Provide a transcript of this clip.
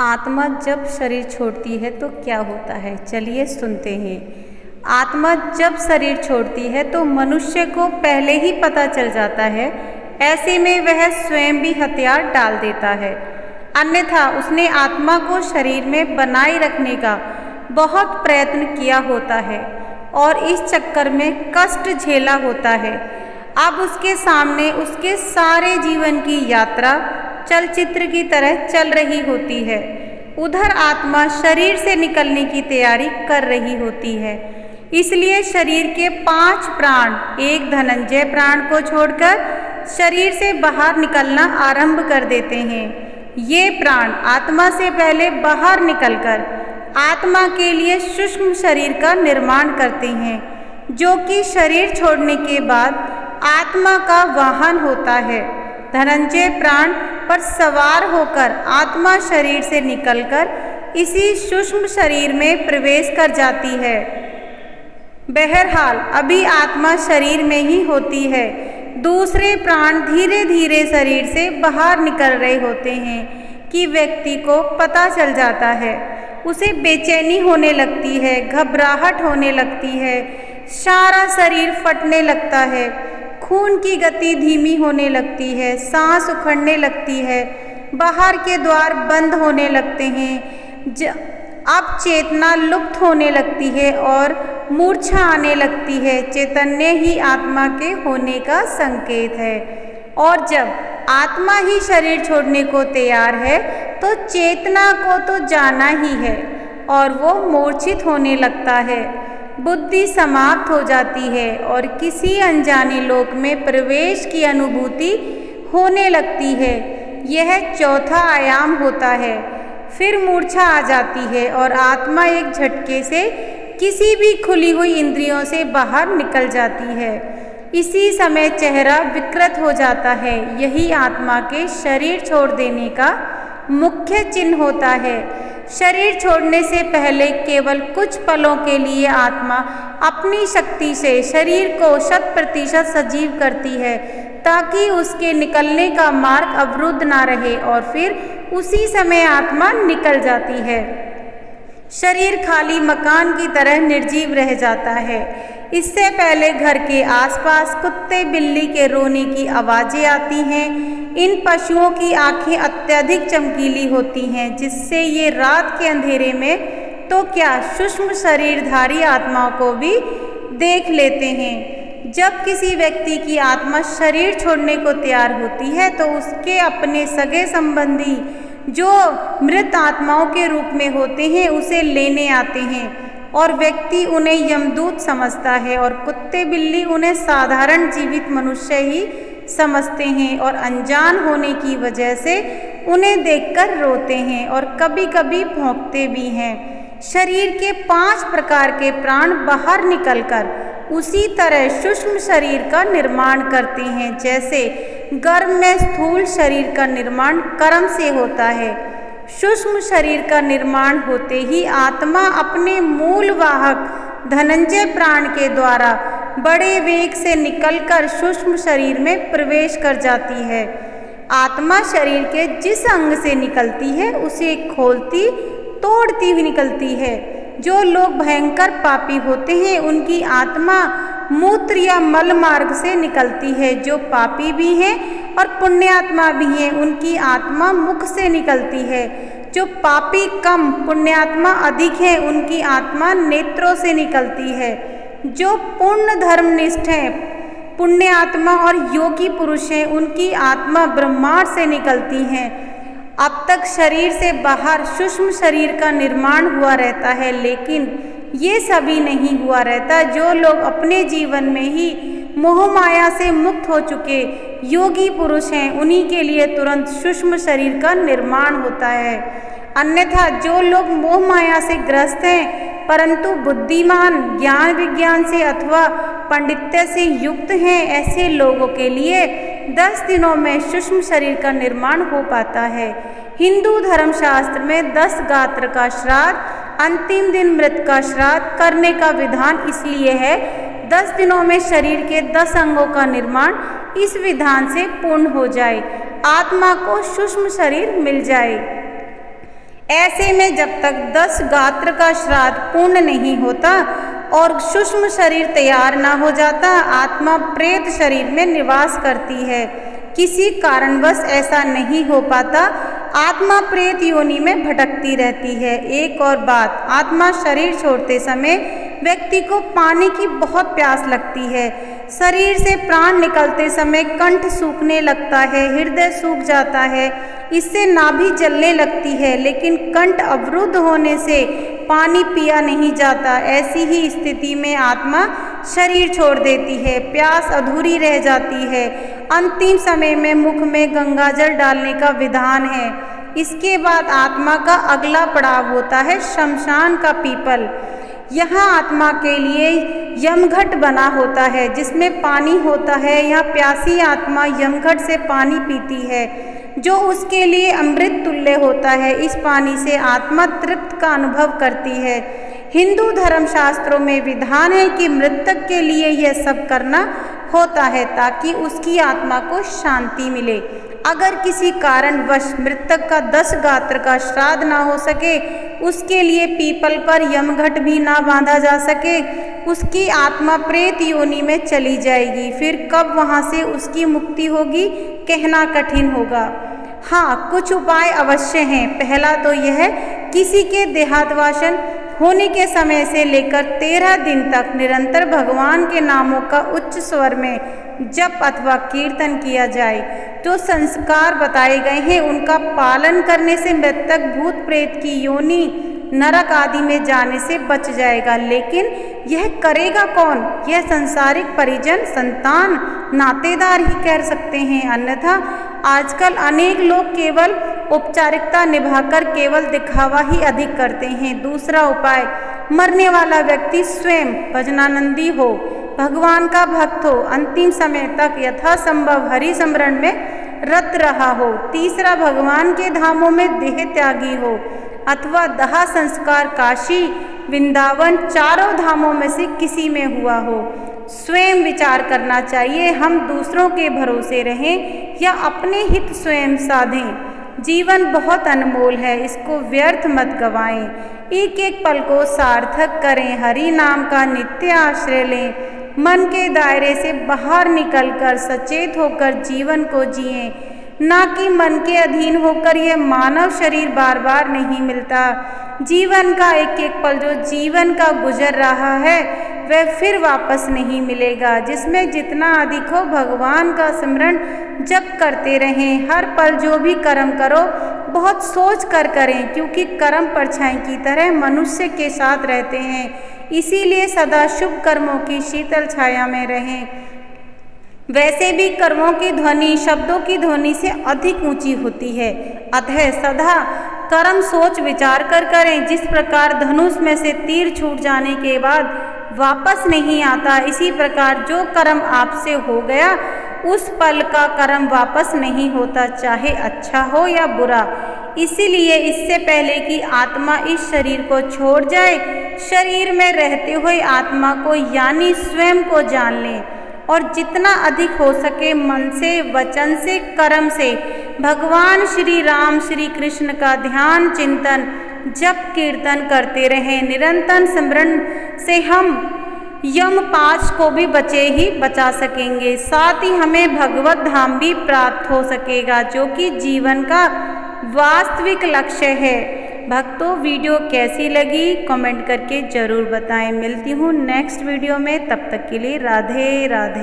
आत्मा जब शरीर छोड़ती है तो क्या होता है, चलिए सुनते हैं। आत्मा जब शरीर छोड़ती है तो मनुष्य को पहले ही पता चल जाता है, ऐसे में वह स्वयं भी हथियार डाल देता है। अन्यथा उसने आत्मा को शरीर में बनाए रखने का बहुत प्रयत्न किया होता है और इस चक्कर में कष्ट झेला होता है। अब उसके सामने उसके सारे जीवन की यात्रा चलचित्र की तरह चल रही होती है। उधर आत्मा शरीर से निकलने की तैयारी कर रही होती है। इसलिए शरीर के 5 प्राण एक धनंजय प्राण को छोड़कर शरीर से बाहर निकलना आरंभ कर देते हैं। ये प्राण आत्मा से पहले बाहर निकलकर आत्मा के लिए सूक्ष्म शरीर का निर्माण करते हैं, जो कि शरीर छोड़ने के बाद आत्मा का वाहन होता है। धनंजय प्राण पर सवार होकर आत्मा शरीर से निकलकर इसी सूक्ष्म शरीर में प्रवेश कर जाती है। बहरहाल अभी आत्मा शरीर में ही होती है। दूसरे प्राण धीरे धीरे शरीर से बाहर निकल रहे होते हैं कि व्यक्ति को पता चल जाता है। उसे बेचैनी होने लगती है, घबराहट होने लगती है, सारा शरीर फटने लगता है, खून की गति धीमी होने लगती है, सांस उखड़ने लगती है, बाहर के द्वार बंद होने लगते हैं। अब चेतना लुप्त होने लगती है और मूर्छा आने लगती है। चैतन्य ही आत्मा के होने का संकेत है। और जब आत्मा ही शरीर छोड़ने को तैयार है तो चेतना को तो जाना ही है और वो मूर्छित होने लगता है। बुद्धि समाप्त हो जाती है और किसी अनजाने लोक में प्रवेश की अनुभूति होने लगती है। यह चौथा आयाम होता है। फिर मूर्छा आ जाती है और आत्मा एक झटके से किसी भी खुली हुई इंद्रियों से बाहर निकल जाती है। इसी समय चेहरा विकृत हो जाता है। यही आत्मा के शरीर छोड़ देने का मुख्य चिन्ह होता है। शरीर छोड़ने से पहले केवल कुछ पलों के लिए आत्मा अपनी शक्ति से शरीर को 100% सजीव करती है, ताकि उसके निकलने का मार्ग अवरुद्ध ना रहे, और फिर उसी समय आत्मा निकल जाती है। शरीर खाली मकान की तरह निर्जीव रह जाता है। इससे पहले घर के आसपास कुत्ते बिल्ली के रोने की आवाज़ें आती हैं। इन पशुओं की आंखें अत्यधिक चमकीली होती हैं, जिससे ये रात के अंधेरे में तो क्या सूक्ष्म शरीरधारी आत्माओं को भी देख लेते हैं। जब किसी व्यक्ति की आत्मा शरीर छोड़ने को तैयार होती है तो उसके अपने सगे संबंधी, जो मृत आत्माओं के रूप में होते हैं, उसे लेने आते हैं और व्यक्ति उन्हें यमदूत समझता है और कुत्ते बिल्ली उन्हें साधारण जीवित मनुष्य ही समझते हैं और अनजान होने की वजह से उन्हें देखकर रोते हैं और कभी कभी भौंकते भी हैं। शरीर के 5 प्रकार के प्राण बाहर निकलकर उसी तरह सूक्ष्म शरीर का निर्माण करते हैं, जैसे गर्भ में स्थूल शरीर का निर्माण कर्म से होता है। सूक्ष्म शरीर का निर्माण होते ही आत्मा अपने मूल वाहक धनंजय प्राण के द्वारा बड़े वेग से निकलकर सूक्ष्म शरीर में प्रवेश कर जाती है। आत्मा शरीर के जिस अंग से निकलती है उसे खोलती तोड़ती हुई निकलती है। जो लोग भयंकर पापी होते हैं उनकी आत्मा मूत्र या मल मार्ग से निकलती है। जो पापी भी हैं और पुण्यात्मा भी हैं उनकी आत्मा मुख से निकलती है। जो पापी कम पुण्यात्मा अधिक है उनकी आत्मा नेत्रों से निकलती है। जो पूर्ण धर्मनिष्ठ हैं, पुण्य आत्मा और योगी पुरुष हैं, उनकी आत्मा ब्रह्मांड से निकलती हैं। अब तक शरीर से बाहर सूक्ष्म शरीर का निर्माण हुआ रहता है, लेकिन ये सभी नहीं हुआ रहता। जो लोग अपने जीवन में ही मोह माया से मुक्त हो चुके योगी पुरुष हैं, उन्हीं के लिए तुरंत सूक्ष्म शरीर का निर्माण होता है। अन्यथा जो लोग मोह माया से ग्रस्त हैं परंतु बुद्धिमान, ज्ञान विज्ञान से अथवा पंडित्य से युक्त हैं, ऐसे लोगों के लिए 10 दिनों में सूक्ष्म शरीर का निर्माण हो पाता है। हिंदू धर्मशास्त्र में 10 गात्र का श्राद्ध, अंतिम दिन मृत का श्राद्ध करने का विधान इसलिए है 10 दिनों में शरीर के 10 अंगों का निर्माण इस विधान से पूर्ण हो जाए, आत्मा को सूक्ष्म शरीर मिल जाए। ऐसे में जब तक 10 गात्र का श्राद्ध पूर्ण नहीं होता और सूक्ष्म शरीर तैयार ना हो जाता, आत्मा प्रेत शरीर में निवास करती है। किसी कारणवश ऐसा नहीं हो पाता, आत्मा प्रेत योनि में भटकती रहती है। एक और बात, आत्मा शरीर छोड़ते समय व्यक्ति को पानी की बहुत प्यास लगती है। शरीर से प्राण निकलते समय कंठ सूखने लगता है, हृदय सूख जाता है, इससे नाभि जलने लगती है, लेकिन कंठ अवरुद्ध होने से पानी पिया नहीं जाता। ऐसी ही स्थिति में आत्मा शरीर छोड़ देती है, प्यास अधूरी रह जाती है। अंतिम समय में मुख में गंगाजल डालने का विधान है। इसके बाद आत्मा का अगला पड़ाव होता है शमशान का पीपल। यहाँ आत्मा के लिए यमघट बना होता है जिसमें पानी होता है। यहाँ प्यासी आत्मा यमघट से पानी पीती है जो उसके लिए अमृत तुल्य होता है। इस पानी से आत्मा तृप्त का अनुभव करती है। हिंदू धर्मशास्त्रों में विधान है कि मृतक के लिए यह सब करना होता है ताकि उसकी आत्मा को शांति मिले। अगर किसी कारणवश मृतक का 10 गात्र का श्राद्ध ना हो सके, उसके लिए पीपल पर यमघट भी ना बांधा जा सके, उसकी आत्मा प्रेत योनि में चली जाएगी। फिर कब वहाँ से उसकी मुक्ति होगी, कहना कठिन होगा। हाँ, कुछ उपाय अवश्य हैं। पहला तो यह, किसी के देहांतवासन होने के समय से लेकर 13 दिन तक निरंतर भगवान के नामों का उच्च स्वर में जप अथवा कीर्तन किया जाए। जो संस्कार बताए गए हैं उनका पालन करने से मृतक भूत प्रेत की योनि, नरक आदि में जाने से बच जाएगा। लेकिन यह करेगा कौन? यह संसारिक परिजन, संतान, नातेदार ही कर सकते हैं। अन्यथा आजकल अनेक लोग केवल औपचारिकता निभाकर केवल दिखावा ही अधिक करते हैं। दूसरा उपाय, मरने वाला व्यक्ति स्वयं भजनानंदी हो, भगवान का भक्त हो, अंतिम समय तक यथासंभव हरि स्मरण में रत रहा हो। तीसरा, भगवान के धामों में देह त्यागी हो अथवा दाह संस्कार काशी, वृंदावन, चारों धामों में से किसी में हुआ हो। स्वयं विचार करना चाहिए, हम दूसरों के भरोसे रहें या अपने हित स्वयं साधें। जीवन बहुत अनमोल है, इसको व्यर्थ मत गवाएं। एक एक पल को सार्थक करें, हरि नाम का नित्य आश्रय लें। मन के दायरे से बाहर निकलकर सचेत होकर जीवन को जिएं, ना कि मन के अधीन होकर। यह मानव शरीर बार बार नहीं मिलता। जीवन का एक एक पल जो जीवन का गुजर रहा है वह फिर वापस नहीं मिलेगा। जिसमें जितना अधिक हो भगवान का स्मरण जप करते रहें। हर पल जो भी कर्म करो बहुत सोच कर करें, क्योंकि कर्म परछाई की तरह मनुष्य के साथ रहते हैं। इसीलिए सदा शुभ कर्मों की शीतल छाया में रहें। वैसे भी कर्मों की ध्वनि शब्दों की ध्वनि से अधिक ऊंची होती है, अतः सदा कर्म सोच विचार कर करें। जिस प्रकार धनुष में से तीर छूट जाने के बाद वापस नहीं आता, इसी प्रकार जो कर्म आपसे हो गया उस पल का कर्म वापस नहीं होता, चाहे अच्छा हो या बुरा। इसीलिए इससे पहले कि आत्मा इस शरीर को छोड़ जाए, शरीर में रहते हुए आत्मा को यानी स्वयं को जान लें और जितना अधिक हो सके मन से, वचन से, कर्म से भगवान श्री राम श्री कृष्ण का ध्यान, चिंतन, जप, कीर्तन करते रहें। निरंतर स्मरण से हम यम 5 को भी बचा सकेंगे। साथ ही हमें भगवत धाम भी प्राप्त हो सकेगा, जो कि जीवन का वास्तविक लक्ष्य है। भक्तों, वीडियो कैसी लगी कमेंट करके ज़रूर बताएं। मिलती हूँ नेक्स्ट वीडियो में, तब तक के लिए राधे राधे।